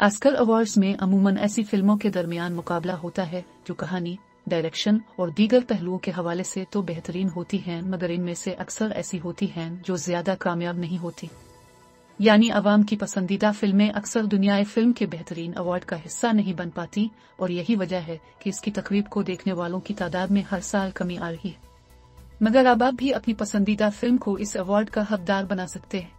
Oscar awards में अमूमन ऐसी फिल्मों के दरमियान मुकाबला होता है जो कहानी, डायरेक्शन और दीगर पहलुओं के हवाले से तो बेहतरीन होती हैं, मगर इनमें से अक्सर ऐसी होती हैं जो ज्यादा कामयाब नहीं होती। यानी अवाम की पसंदीदा फिल्में अक्सर दुनियाए फिल्म के बेहतरीन अवार्ड का हिस्सा नहीं बन पाती, और यही वजह है कि इसकी तकरीब को देखने वालों की तादाद में हर साल कमी आ रही है। मगर अब आप भी अपनी पसंदीदा फिल्म को इस अवार्ड का हकदार बना सकते हैं।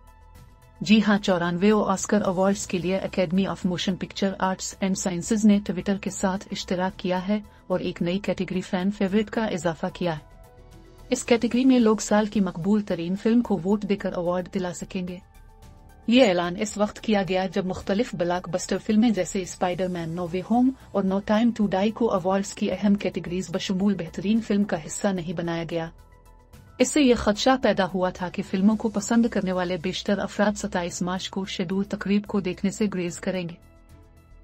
जी हाँ, 94वें ऑस्कर अवार्ड्स के लिए academy of motion picture arts and sciences ने ट्विटर के साथ इश्तराक किया है और एक नई कैटेगरी फैन फेवरेट का इजाफा किया है। इस कैटेगरी में लोग साल की मकबूल तरीन फिल्म को वोट देकर अवार्ड दिला सकेंगे। ये ऐलान इस वक्त किया गया जब मुख्तलिफ ब्लॉकबस्टर फिल्में जैसे स्पाइडरमैन नो वे होम और नो टाइम टू डाई को अवार्ड्स की अहम कैटेगरीज बशमूल बेहतरीन फिल्म का हिस्सा नहीं बनाया गया। इससे यह खदशा पैदा हुआ था कि फिल्मों को पसंद करने वाले बेशतर अफराद 27 मार्च को शेड्यूल तकरीब को देखने से ग्रेज करेंगे,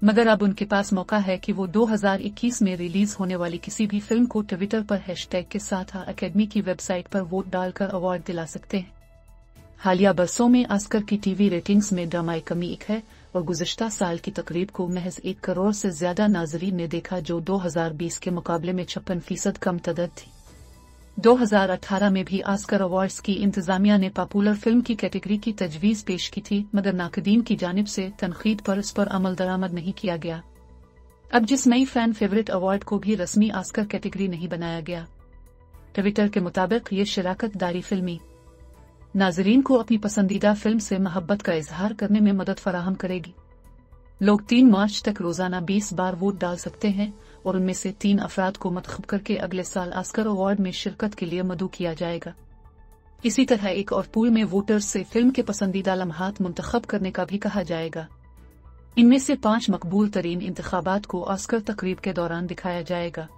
मगर अब उनके पास मौका है कि वो 2021 में रिलीज होने वाली किसी भी फिल्म को ट्विटर पर हैशटैग के साथ अकेडमी की वेबसाइट पर वोट डालकर अवार्ड दिला सकते हैं। हालिया बरसों में ऑस्कर की टीवी रेटिंग्स में ड्रामाई कमी है और गुज़िश्ता साल की तकरीब को महज 1 करोड़ से ज्यादा नाजरीन ने देखा, जो 2020 के मुकाबले में 56% कम तदाद थी। 2018 में भी ऑस्कर अवार्ड्स की इंतजामिया ने पॉपुलर फिल्म की कैटेगरी की तजवीज पेश की थी, मगर नाकदीन की जानिब से तनकीद पर इस पर अमल दरामद नहीं किया गया। अब जिस नई फैन फेवरेट अवार्ड को भी रस्मी ऑस्कर कैटेगरी नहीं बनाया गया। ट्विटर के मुताबिक ये शराकत दारी फिल्मी नाजरीन को अपनी पसंदीदा फिल्म से मोहब्बत का इजहार करने में मदद फराहम करेगी। लोग 3 मार्च तक रोजाना 20 बार वोट डाल सकते हैं और उनमें से 3 अफराद को मंतखब करके अगले साल ऑस्कर अवार्ड में शिरकत के लिए मदऊ किया जाएगा। इसी तरह एक और पूल में वोटर्स से फिल्म के पसंदीदा लम्हात मुंतखब करने का भी कहा जाएगा। इनमें से 5 मकबूल तरीन इंतखाबात को ऑस्कर तकरीब के दौरान दिखाया जाएगा।